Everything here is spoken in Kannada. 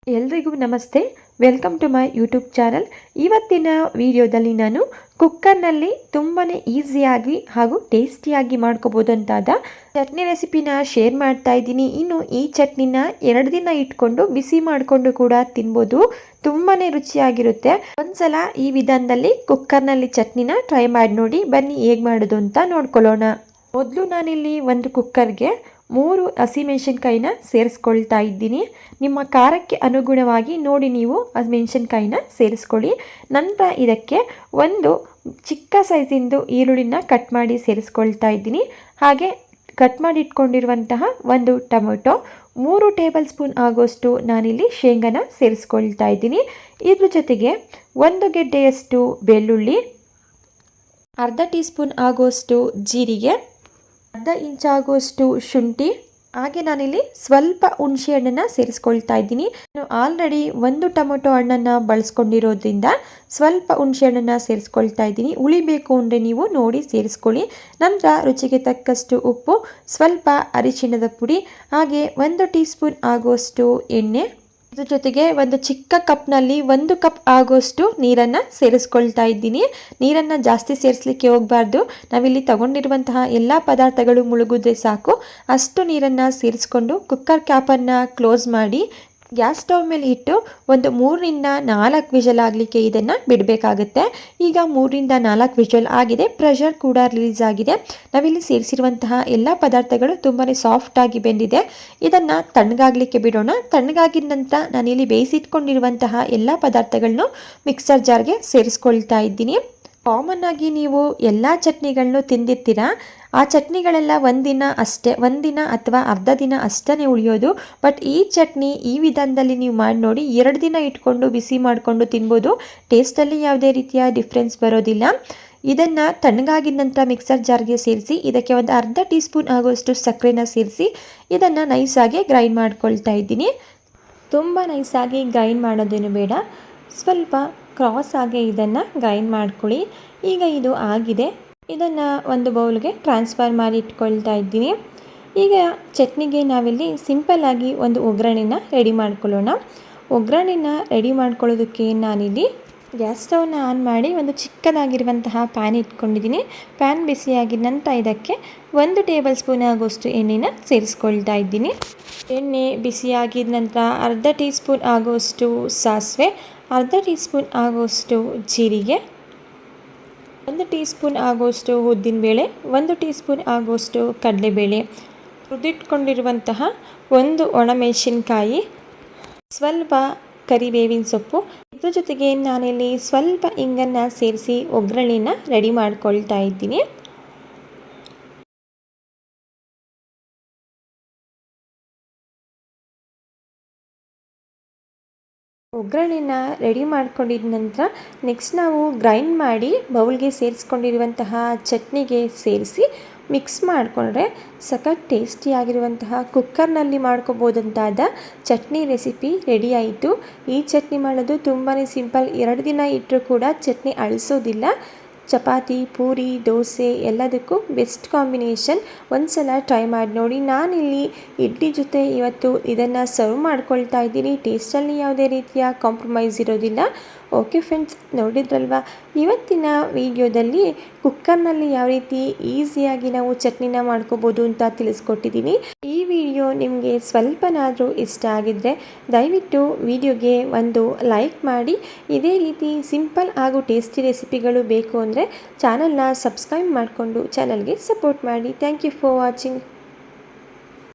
ಎಲ್ರಿಗೂ ನಮಸ್ತೆ. Welcome to my YouTube channel. ಇವತ್ತಿನ ವಿಡಿಯೋದಲ್ಲಿ ನಾನು ಕುಕ್ಕರ್ನಲ್ಲಿ ತುಂಬಾ ಈಸಿಯಾಗಿ ಹಾಗೂ ಟೇಸ್ಟಿಯಾಗಿ ಮಾಡ್ಕೋಬೋದಂತಾದ ಚಟ್ನಿ ರೆಸಿಪಿನ ಶೇರ್ ಮಾಡ್ತಾ ಇದ್ದೀನಿ. ಇನ್ನು ಈ ಚಟ್ನಿನ 2 ದಿನ ಇಟ್ಕೊಂಡು ಬಿಸಿ ಮಾಡಿಕೊಂಡು ಕೂಡ ತಿನ್ಬೋದು. ತುಂಬಾ ರುಚಿಯಾಗಿರುತ್ತೆ. ಒಂದ್ಸಲ ಈ ವಿಧಾನದಲ್ಲಿ ಕುಕ್ಕರ್ನಲ್ಲಿ ಚಟ್ನಿನ ಟ್ರೈ ಮಾಡಿ ನೋಡಿ. ಬನ್ನಿ ಹೇಗೆ ಮಾಡೋದು ಅಂತ ನೋಡ್ಕೊಳ್ಳೋಣ. ಮೊದಲು ನಾನಿಲ್ಲಿ ಒಂದು ಕುಕ್ಕರ್ಗೆ 3 ಹಸಿಮೆಣಸಿನ್ಕಾಯಿನ ಸೇರಿಸ್ಕೊಳ್ತಾ ಇದ್ದೀನಿ. ನಿಮ್ಮ ಖಾರಕ್ಕೆ ಅನುಗುಣವಾಗಿ ನೋಡಿ ನೀವು ಹಸಿಮೆಣಸಿನ್ಕಾಯಿನ ಸೇರಿಸ್ಕೊಳ್ಳಿ. ನಂತರ ಇದಕ್ಕೆ ಒಂದು ಚಿಕ್ಕ ಸೈಜಿಂದು ಈರುಳ್ಳಿನ ಕಟ್ ಮಾಡಿ ಸೇರಿಸ್ಕೊಳ್ತಾ ಇದ್ದೀನಿ. ಹಾಗೆ ಕಟ್ ಮಾಡಿ ಇಟ್ಕೊಂಡಿರುವಂತಹ ಒಂದು ಟೊಮೆಟೊ, 3 ಟೇಬಲ್ ಸ್ಪೂನ್ ಆಗೋಷ್ಟು ನಾನಿಲ್ಲಿ ಶೇಂಗಾನ ಸೇರಿಸ್ಕೊಳ್ತಾ ಇದ್ದೀನಿ. ಇದ್ರ ಜೊತೆಗೆ 1 ಗೆಡ್ಡೆಯಷ್ಟು ಬೆಳ್ಳುಳ್ಳಿ, ಅರ್ಧ ಟೀ ಸ್ಪೂನ್ ಆಗೋಷ್ಟು ಜೀರಿಗೆ, ಅರ್ಧ ಇಂಚ್ ಆಗುವಷ್ಟು ಶುಂಠಿ, ಹಾಗೆ ನಾನಿಲ್ಲಿ ಸ್ವಲ್ಪ ಹುಣಸೆ ಹಣ್ಣನ್ನು ಸೇರಿಸ್ಕೊಳ್ತಾ ಇದ್ದೀನಿ. ನಾನು ಆಲ್ರೆಡಿ 1 ಟೊಮೆಟೊ ಹಣ್ಣನ್ನು ಬಳಸ್ಕೊಂಡಿರೋದ್ರಿಂದ ಸ್ವಲ್ಪ ಹುಣಸೆ ಹಣ್ಣನ್ನು ಸೇರಿಸ್ಕೊಳ್ತಾ ಇದ್ದೀನಿ. ಹುಳಿ ಬೇಕು ಅಂದರೆ ನೀವು ನೋಡಿ ಸೇರಿಸ್ಕೊಳ್ಳಿ. ನಂತರ ರುಚಿಗೆ ತಕ್ಕಷ್ಟು ಉಪ್ಪು, ಸ್ವಲ್ಪ ಅರಿಶಿಣದ ಪುಡಿ, ಹಾಗೆ 1 ಟೀ ಸ್ಪೂನ್ ಆಗುವಷ್ಟು ಎಣ್ಣೆ, ಇದ್ರ ಜೊತೆಗೆ ಒಂದು ಚಿಕ್ಕ ಕಪ್ನಲ್ಲಿ 1 ಕಪ್ ಆಗೋಷ್ಟು ನೀರನ್ನು ಸೇರಿಸ್ಕೊಳ್ತಾ ಇದ್ದೀನಿ. ನೀರನ್ನು ಜಾಸ್ತಿ ಸೇರಿಸಲಿಕ್ಕೆ ಹೋಗಬಾರ್ದು. ನಾವಿಲ್ಲಿ ತಗೊಂಡಿರುವಂತಹ ಎಲ್ಲ ಪದಾರ್ಥಗಳು ಮುಳುಗಿದ್ರೆ ಸಾಕು. ಅಷ್ಟು ನೀರನ್ನು ಸೇರಿಸ್ಕೊಂಡು ಕುಕ್ಕರ್ ಕ್ಯಾಪನ್ನು ಕ್ಲೋಸ್ ಮಾಡಿ ಗ್ಯಾಸ್ ಸ್ಟವ್ ಮೇಲೆ ಇಟ್ಟು ಒಂದು 3 ರಿಂದ 4 ವಿಷಲ್ ಆಗಲಿಕ್ಕೆ ಇದನ್ನು ಬಿಡಬೇಕಾಗುತ್ತೆ. ಈಗ 3 ರಿಂದ 4 ವಿಷಲ್ ಆಗಿದೆ. ಪ್ರೆಷರ್ ಕೂಡ ರಿಲೀಸ್ ಆಗಿದೆ. ನಾವಿಲ್ಲಿ ಸೇರಿಸಿರುವಂತಹ ಎಲ್ಲ ಪದಾರ್ಥಗಳು ತುಂಬಾ ಸಾಫ್ಟಾಗಿ ಬೆಂದಿದೆ. ಇದನ್ನು ತಣ್ಣಗಾಗಲಿಕ್ಕೆ ಬಿಡೋಣ. ತಣ್ಣಗಾಗಿದ ನಂತರ ನಾನಿಲ್ಲಿ ಬೇಯಿಸಿಟ್ಕೊಂಡಿರುವಂತಹ ಎಲ್ಲ ಪದಾರ್ಥಗಳನ್ನು ಮಿಕ್ಸರ್ ಜಾರ್ಗೆ ಸೇರಿಸ್ಕೊಳ್ತಾ ಇದ್ದೀನಿ. ಕಾಮನ್ ಆಗಿ ನೀವು ಎಲ್ಲ ಚಟ್ನಿಗಳನ್ನು ತಿಂದಿರ್ತೀರ. ಆ ಚಟ್ನಿಗಳೆಲ್ಲ ಒಂದಿನ ಅಥವಾ ಅರ್ಧ ದಿನ ಅಷ್ಟೇ ಉಳಿಯೋದು. ಬಟ್ ಈ ಚಟ್ನಿ ಈ ವಿಧಾನದಲ್ಲಿ ನೀವು ಮಾಡಿ ನೋಡಿ, 2 ದಿನ ಇಟ್ಕೊಂಡು ಬಿಸಿ ಮಾಡಿಕೊಂಡು ತಿನ್ಬೋದು. ಟೇಸ್ಟಲ್ಲಿ ಯಾವುದೇ ರೀತಿಯ ಡಿಫ್ರೆನ್ಸ್ ಬರೋದಿಲ್ಲ. ಇದನ್ನು ತಣ್ಣಗಾಗಿದ ನಂತರ ಮಿಕ್ಸರ್ ಜಾರ್ಗೆ ಸೇರಿಸಿ ಇದಕ್ಕೆ ಒಂದು ಅರ್ಧ ಟೀ ಸ್ಪೂನ್ ಆಗುವಷ್ಟು ಸಕ್ಕರೆನ ಸೇರಿಸಿ ಇದನ್ನು ನೈಸಾಗಿ ಗ್ರೈಂಡ್ ಮಾಡ್ಕೊಳ್ತಾ ಇದ್ದೀನಿ. ತುಂಬ ನೈಸಾಗಿ ಗ್ರೈಂಡ್ ಮಾಡೋದೇನು ಬೇಡ, ಸ್ವಲ್ಪ ಕ್ರಾಸ್ ಆಗಿ ಇದನ್ನು ಗ್ರೈಂಡ್ ಮಾಡ್ಕೊಳ್ಳಿ. ಈಗ ಇದು ಆಗಿದೆ. ಇದನ್ನು ಒಂದು ಬೌಲ್ಗೆ ಟ್ರಾನ್ಸ್ಫರ್ ಮಾಡಿ ಇಟ್ಕೊಳ್ತಾ ಇದ್ದೀನಿ. ಈಗ ಚಟ್ನಿಗೆ ನಾವಿಲ್ಲಿ ಸಿಂಪಲ್ಲಾಗಿ ಒಂದು ಒಗ್ಗರಣೆನ ರೆಡಿ ಮಾಡ್ಕೊಳ್ಳೋಣ. ಒಗ್ಗರಣೆನ ರೆಡಿ ಮಾಡ್ಕೊಳ್ಳೋದಕ್ಕೆ ನಾನಿಲ್ಲಿ ಗ್ಯಾಸ್ ಸ್ಟವ್ನ ಆನ್ ಮಾಡಿ ಒಂದು ಚಿಕ್ಕದಾಗಿರುವಂತಹ ಪ್ಯಾನ್ ಇಟ್ಕೊಂಡಿದ್ದೀನಿ. ಪ್ಯಾನ್ ಬಿಸಿಯಾಗಿದ ನಂತರ ಇದಕ್ಕೆ 1 ಟೇಬಲ್ ಸ್ಪೂನ್ ಆಗೋಷ್ಟು ಎಣ್ಣೆನ ಸೇರಿಸ್ಕೊಳ್ತಾ ಇದ್ದೀನಿ. ಎಣ್ಣೆ ಬಿಸಿಯಾಗಿದ ನಂತರ ಅರ್ಧ ಟೀ ಸ್ಪೂನ್ ಆಗೋಷ್ಟು ಸಾಸಿವೆ, ಅರ್ಧ ಟೀ ಸ್ಪೂನ್ ಆಗೋಷ್ಟು ಜೀರಿಗೆ, 1 ಟೀ ಸ್ಪೂನ್ ಆಗೋಷ್ಟು ಉದ್ದಿನಬೇಳೆ, 1 ಟೀ ಸ್ಪೂನ್ ಆಗೋಷ್ಟು ಕಡಲೆಬೇಳೆ, ಹುರಿದಿಟ್ಕೊಂಡಿರುವಂತಹ 1 ಒಣಮೆಣಸಿನ್ಕಾಯಿ, ಸ್ವಲ್ಪ ಕರಿಬೇವಿನ ಸೊಪ್ಪು, ಇದ್ರ ಜೊತೆಗೆ ನಾನಿಲ್ಲಿ ಸ್ವಲ್ಪ ಇಂಗನ್ನು ಸೇರಿಸಿ ಒಗ್ಗರಣೆನ ರೆಡಿ ಮಾಡ್ಕೊಳ್ತಾ ಇದ್ದೀನಿ. ಒಗ್ಗರಣೆನ ರೆಡಿ ಮಾಡ್ಕೊಂಡಿದ ನಂತರ ನೆಕ್ಸ್ಟ್ ನಾವು ಗ್ರೈಂಡ್ ಮಾಡಿ ಬೌಲ್ಗೆ ಸೇರಿಸ್ಕೊಂಡಿರುವಂತಹ ಚಟ್ನಿಗೆ ಸೇರಿಸಿ ಮಿಕ್ಸ್ ಮಾಡಿಕೊಂಡ್ರೆ ಸಖತ್ ಟೇಸ್ಟಿಯಾಗಿರುವಂತಹ ಕುಕ್ಕರ್ನಲ್ಲಿ ಮಾಡ್ಕೋಬೋದಂತಾದ ಚಟ್ನಿ ರೆಸಿಪಿ ರೆಡಿ ಆಯಿತು. ಈ ಚಟ್ನಿ ಮಾಡೋದು ತುಂಬಾ ಸಿಂಪಲ್. 2 ದಿನ ಇಟ್ಟರೂ ಕೂಡ ಚಟ್ನಿ ಅಳಿಸೋದಿಲ್ಲ. ಚಪಾತಿ, ಪೂರಿ, ದೋಸೆ ಎಲ್ಲದಕ್ಕೂ ಬೆಸ್ಟ್ ಕಾಂಬಿನೇಷನ್. ಒಂದ್ಸಲ ಟ್ರೈ ಮಾಡಿ ನೋಡಿ. ನಾನಿಲ್ಲಿ ಇಡ್ಲಿ ಜೊತೆ ಇವತ್ತು ಇದನ್ನು ಸರ್ವ್ ಮಾಡ್ಕೊಳ್ತಾ ಇದ್ದೀನಿ. ಟೇಸ್ಟಲ್ಲಿ ಯಾವುದೇ ರೀತಿಯ ಕಾಂಪ್ರಮೈಸ್ ಇರೋದಿಲ್ಲ. ಓಕೆ ಫ್ರೆಂಡ್ಸ್, ನೋಡಿದ್ರಲ್ವಾ ಇವತ್ತಿನ ವಿಡಿಯೋದಲ್ಲಿ ಕುಕ್ಕರ್ನಲ್ಲಿ ಯಾವ ರೀತಿ ಈಸಿಯಾಗಿ ನಾವು ಚಟ್ನಿನ ಮಾಡ್ಕೋಬೋದು ಅಂತ ತಿಳಿಸ್ಕೊಟ್ಟಿದ್ದೀನಿ. ಈ ವಿಡಿಯೋ ನಿಮಗೆ ಸ್ವಲ್ಪನಾದರೂ ಇಷ್ಟ ಆಗಿದ್ದರೆ ದಯವಿಟ್ಟು ವಿಡಿಯೋಗೆ ಒಂದು ಲೈಕ್ ಮಾಡಿ. ಇದೇ ರೀತಿ ಸಿಂಪಲ್ ಹಾಗೂ ಟೇಸ್ಟಿ ರೆಸಿಪಿಗಳು ಬೇಕು ಅಂದರೆ ಚಾನಲ್ನ ಸಬ್ಸ್ಕ್ರೈಬ್ ಮಾಡಿಕೊಂಡು ಚಾನಲ್ಗೆ ಸಪೋರ್ಟ್ ಮಾಡಿ. Thank you for watching.